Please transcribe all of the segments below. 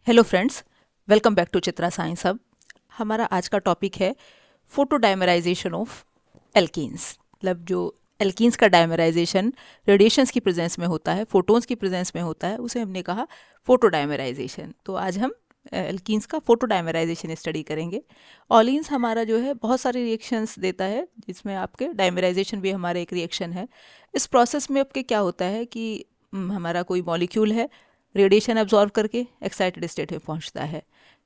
Hello friends, welcome back to Chitra science hub. हमारा आज का टॉपिक है फोटोडाइमराइजेशन ऑफ एल्कीन्स। मतलब जो एल्कीन्स का डाइमराइजेशन रेडिएशंस की प्रेजेंस में होता है, फोटोन्स की प्रेजेंस में होता है, उसे हमने कहा फोटोडाइमराइजेशन। तो आज हम एल्कीन्स का फोटोडाइमराइजेशन स्टडी करेंगे। ऑलिन्स हमारा जो है बहुत सारे रिएक्शंस देता है, जिसमें आपके डाइमराइजेशन भी हमारा एक रिएक्शन है। इस प्रोसेस में आपके क्या होता है कि हमारा कोई मॉलिक्यूल है, रेडिएशन एब्जॉर्व करके एक्साइटेड स्टेट में पहुंचता है,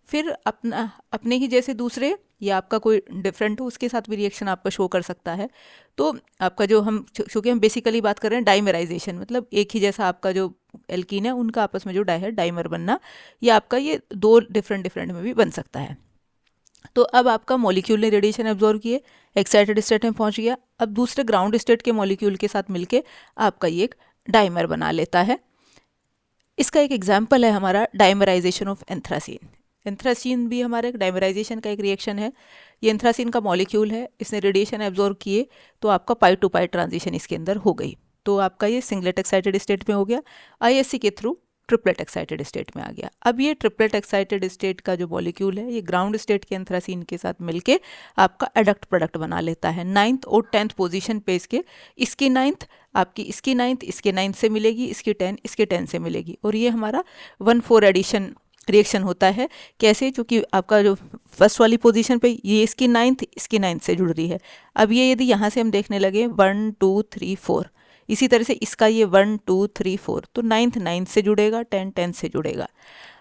फिर अपने ही जैसे दूसरे या आपका कोई डिफरेंट हो उसके साथ भी रिएक्शन आपका शो कर सकता है। तो आपका जो हम चूँकि हम बेसिकली बात कर रहे हैं डाइमराइजेशन, मतलब एक ही जैसा आपका जो एल्कीन है उनका आपस में जो डाई है डाइमर बनना, या आपका ये दो डिफरेंट डिफरेंट में भी बन सकता है। तो अब आपका मॉलिक्यूल ने रेडिएशन एब्जॉर्व किए, एक्साइटेड स्टेट में पहुंच गया, अब दूसरे ग्राउंड स्टेट के मॉलिक्यूल के साथ मिलके आपका ये एक डाइमर बना लेता है। इसका एक एग्जाम्पल है हमारा डाइमराइजेशन ऑफ एंथ्रासीन। एंथ्रासीन भी हमारे डाइमराइजेशन का एक रिएक्शन है। ये एंथ्रासीन का मॉलिक्यूल है, इसने रेडिएशन एब्जॉर्व किए तो आपका पाई टू पाई ट्रांजिशन इसके अंदर हो गई, तो आपका ये सिंगलेट एक्साइटेड स्टेट में हो गया, आईएससी के थ्रू ट्रिपलेट एक्साइटेड स्टेट में आ गया। अब ये ट्रिपलेट एक्साइटेड स्टेट का जो मॉलिक्यूल है ये ग्राउंड स्टेट के एंथ्रासीन के साथ मिलके आपका एडक्ट प्रोडक्ट बना लेता है। 9th और 10th पोजीशन पे इसकी 9th आपकी इसकी 9th इसके 9th से मिलेगी, इसकी 10 इसके 10 से मिलेगी, और ये हमारा 1,4 एडिशन रिएक्शन होता है। कैसे? क्योंकि आपका जो फर्स्ट वाली पोजीशन पे ये इसकी 9th इसकी 9th से जुड़ रही है। अब ये यदि यहाँ से हम देखने लगे 1 2 3 4, इसी तरह से इसका ये 1 2 3 4, तो 9th 9th से जुड़ेगा, 10 10 से जुड़ेगा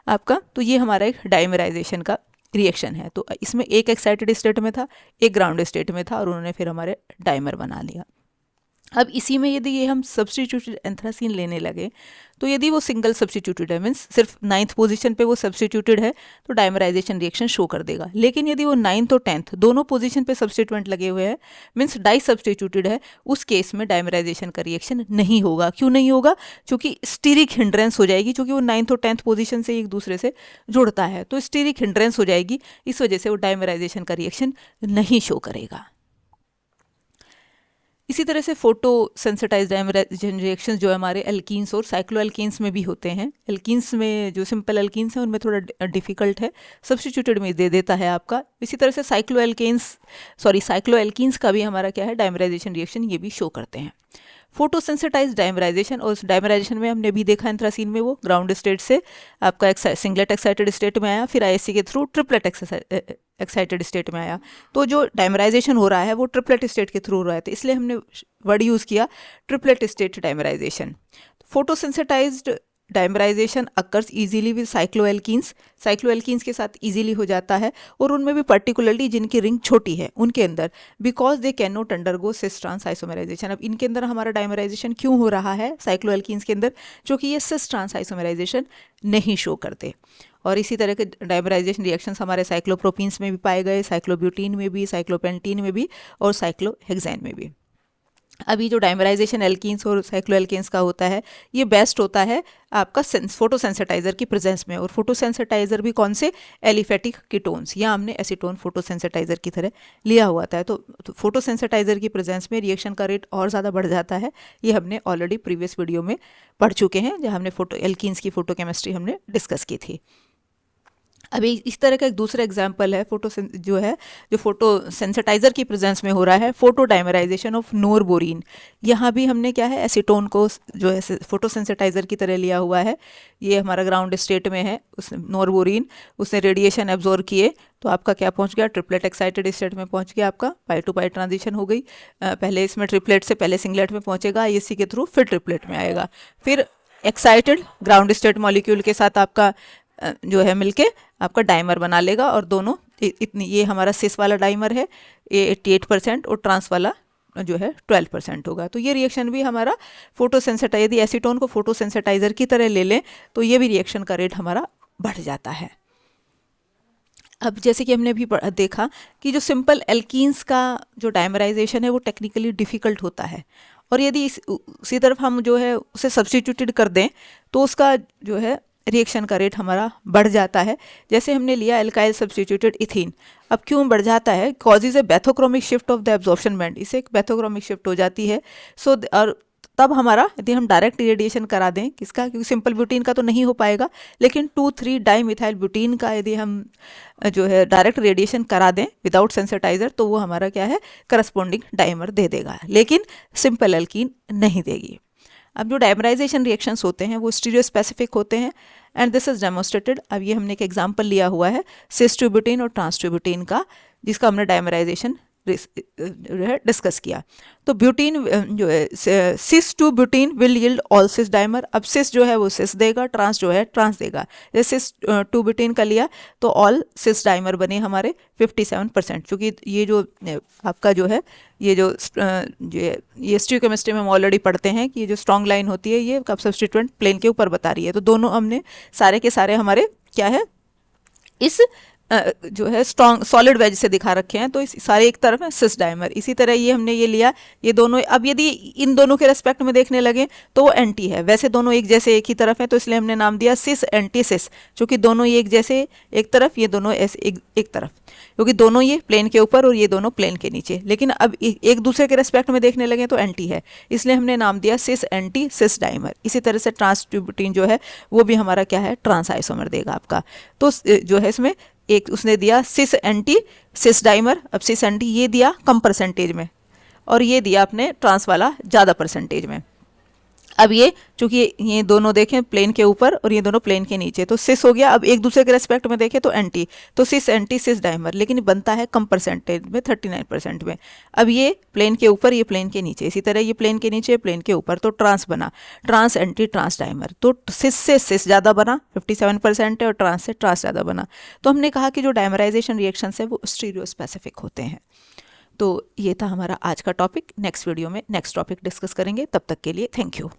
आपका। तो ये हमारा एक डाइमराइजेशन का रिएक्शन है। तो इसमें एक एक्साइटेड स्टेट में था, एक ग्राउंड स्टेट में था, और उन्होंने फिर हमारे डाइमर बना लिया। अब इसी में यदि ये हम सब्सटीट्यूटेड एंथ्रासीन लेने लगे, तो यदि वो सिंगल सब्सटीट्यूटेड है, मीन्स सिर्फ 9th पोजीशन पे वो सब्सटीट्यूटेड है, तो डाइमराइजेशन रिएक्शन शो कर देगा। लेकिन यदि वो 9th और 10th दोनों पोजीशन पे सब्सटीट्यूएंट लगे हुए हैं, मीन्स डाई सब्सटीट्यूटेड है, उस केस में डाइमराइजेशन का रिएक्शन नहीं होगा। क्यों नहीं होगा? क्योंकि स्टीरिक हिंड्रेंस हो जाएगी, क्योंकि वो 9th और 10th पोजीशन से एक दूसरे से जुड़ता है, तो स्टीरिक हिंड्रेंस हो जाएगी, इस वजह से वो डाइमराइजेशन का रिएक्शन नहीं शो करेगा। इसी तरह से फोटो सेंसिटाइज डाइमराइजेशन रिएक्शंस जो हमारे एल्कीन्स और साइक्लोएल्कीन्स में भी होते हैं। एल्कीन्स में जो सिंपल एल्कीन्स हैं उनमें थोड़ा डिफिकल्ट है, सब्स्टिट्यूटेड में दे देता है आपका। इसी तरह से साइक्लोएल्कीन्स का भी हमारा क्या है, डाइमराइजेशन रिएक्शन ये भी शो करते हैं। फोटोसेंसिटाइज डाइमराइजेशन, और उस डाइमराइजेशन में हमने भी देखा एंथ्रासीन में वो ग्राउंड स्टेट से आपका सिंगलेट एक्साइटेड स्टेट में आया, फिर आईएससी के थ्रू ट्रिपलेट एक्साइटेड स्टेट में आया। तो जो डाइमराइजेशन हो रहा है वो ट्रिपलेट स्टेट के थ्रू हो रहा है, तो इसलिए हमने वर्ड यूज़ किया triplet state dimerization. Photosensitized dimerization occurs easily with cycloalkenes, cycloalkenes के साथ इजीली हो जाता है, और उनमें भी पर्टिकुलरली जिनकी रिंग छोटी है उनके अंदर, because they can not undergo cis trans isomerization. अब इनके अंदर हमारा डाइमराइजेशन क्यों हो रहा है साइक्लोएल्कीन्स के अंदर? क्योंकि ये सिस ट्रांस आइसोमराइजेशन नहीं शो करते। और इसी तरह के डाइमराइजेशन रिएक्शंस हमारे साइक्लोप्रोपीन्स में भी पाए गए, साइक्लोब्यूटीन में भी, साइक्लोपेंटीन में भी, और साइक्लोहेक्सेन में भी। अभी जो डाइमराइजेशन एल्कीन्स और साइक्लोएल्कीन्स का होता है ये बेस्ट होता है आपका फोटोसेंसिटाइजर की प्रेजेंस में। और फोटोसेंसिटाइजर भी कौन से? एलिफेटिक कीटोन्स, या हमने एसीटोन फोटोसेंसिटाइजर की तरह लिया हुआ था। तो फोटोसेंसिटाइजर की प्रेजेंस में रिएक्शन का रेट और ज़्यादा बढ़ जाता है। ये हमने ऑलरेडी प्रीवियस वीडियो में पढ़ चुके हैं, जहाँ हमने एल्कीन्स की फोटोकेमिस्ट्री हमने डिस्कस की थी। अभी इस तरह का एक दूसरा एग्जाम्पल है जो फोटो सेंसिटाइजर की प्रेजेंस में हो रहा है, फोटो डाइमराइजेशन ऑफ नोरबोरीन। यहाँ भी हमने क्या है, एसीटोन को जो है फोटो सेंसिटाइजर की तरह लिया हुआ है। ये हमारा ग्राउंड स्टेट में है, उस नोरबोरीन उसने रेडिएशन एब्जॉर्व किए, तो आपका क्या पहुंच गया, ट्रिपलेट एक्साइटेड स्टेट में पहुंच गया, आपका पाई टू पाई ट्रांजिशन हो गई। पहले इसमें ट्रिपलेट से पहले सिंगलेट में पहुंचेगा, आईएससी के थ्रू फिर ट्रिपलेट में आएगा, फिर एक्साइटेड ग्राउंड स्टेट मॉलिक्यूल के साथ आपका जो है मिलके आपका डाइमर बना लेगा, और दोनों इतनी, ये हमारा सिस वाला डाइमर है, ये 88% और ट्रांस वाला जो है 12% होगा। तो ये रिएक्शन भी हमारा फोटोसेंसिटाइज, यदि एसीटोन को फोटोसेंसिटाइजर की तरह ले लें तो ये भी रिएक्शन का रेट हमारा बढ़ जाता है। अब जैसे कि हमने भी देखा कि जो सिंपल एल्कीन्स का जो डाइमराइजेशन है वो टेक्निकली डिफ़िकल्ट होता है, और यदि उसी तरफ हम जो है उसे सब्स्टिट्यूटेड कर दें तो उसका जो है रिएक्शन का रेट हमारा बढ़ जाता है। जैसे हमने लिया एल्काइल सब्स्टिट्यूटेड इथीन। अब क्यों बढ़ जाता है? Causes A bathochromic shift of the absorption band, इसे एक बैथोक्रोमिक शिफ्ट हो जाती है। और तब हमारा यदि हम डायरेक्ट इरेडिएशन करा दें किसका, क्योंकि सिंपल ब्यूटीन का तो नहीं हो पाएगा, लेकिन 2,3 डाइमिथाइल ब्यूटीन का यदि हम जो है डायरेक्ट रेडिएशन करा दें विदाउट सेंसिटाइजर तो वो हमारा क्या है करस्पॉन्डिंग डाइमर दे देगा, लेकिन सिंपल एल्कीन नहीं देगी। अब जो डाइमराइजेशन रिएक्शंस होते हैं वो स्टीरियो स्पेसिफिक होते हैं एंड दिस इज डेमोन्स्ट्रेटेड। अब ये हमने एक एग्जांपल लिया हुआ है सिस ट्यूब्यूटेन और ट्रांस ट्यूब्यूटेन का, जिसका हमने डाइमराइजेशन डिस्कस किया। तो ब्यूटीन जो है cis two butene will yield all cis dimer. अब सिस जो है वो सिस देगा, ट्रांस जो है ट्रांस देगा। जैसे सिस टू ब्यूटीन का लिया तो ऑल सिस डाइमर बने हमारे 57%, क्योंकि ये जो आपका जो है ये जो ये स्टीरियोकेमिस्ट्री में हम ऑलरेडी पढ़ते हैं कि ये जो स्ट्रॉन्ग लाइन होती है ये कब सब्स्टिट्यूएंट प्लेन के ऊपर बता रही है। तो दोनों हमने सारे के सारे हमारे क्या है इस जो है स्ट्रॉन्ग सॉलिड वेज से दिखा रखे हैं, तो इस सारे एक तरफ है सिस डाइमर। इसी तरह ये हमने ये लिया, ये दोनों अब यदि इन दोनों के रेस्पेक्ट में देखने लगे तो वो एंटी है। वैसे दोनों एक जैसे एक ही तरफ है तो इसलिए हमने नाम दिया सिस एंटी सिस, क्योंकि दोनों ये एक जैसे एक तरफ, ये दोनों ऐसे एक तरफ, क्योंकि दोनों ये प्लेन के ऊपर और ये दोनों प्लेन के नीचे। लेकिन अब एक दूसरे के रेस्पेक्ट में देखने लगे तो एंटी है, इसलिए हमने नाम दिया सिस एंटी सिस डाइमर। इसी तरह से ट्रांस ट्यूब्यूटेन जो है वो भी हमारा क्या है ट्रांस आइसोमर देगा आपका। तो जो है इसमें एक उसने दिया सिस एंटी सिस डाइमर, अब सिस एंटी ये दिया कम परसेंटेज में और ये दिया अपने ट्रांस वाला ज़्यादा परसेंटेज में। अब ये चूंकि ये दोनों देखें प्लेन के ऊपर और ये दोनों प्लेन के नीचे तो सिस हो गया। अब एक दूसरे के रेस्पेक्ट में देखें तो एंटी, तो सिस एंटी सिस डाइमर, लेकिन बनता है कम परसेंटेज में 39% में। अब ये प्लेन के ऊपर ये प्लेन के नीचे, इसी तरह ये प्लेन के नीचे प्लेन के ऊपर, तो ट्रांस बना ट्रांस एंटी ट्रांस डाइमर। तो सिस से सिस ज़्यादा बना 57% है और ट्रांस से ट्रांस ज़्यादा बना। तो हमने कहा कि जो डाइमराइजेशन रिएक्शंस है वो स्टीरियो स्पेसिफिक होते हैं। तो ये था हमारा आज का टॉपिक। नेक्स्ट वीडियो में नेक्स्ट टॉपिक डिस्कस करेंगे, तब तक के लिए थैंक यू।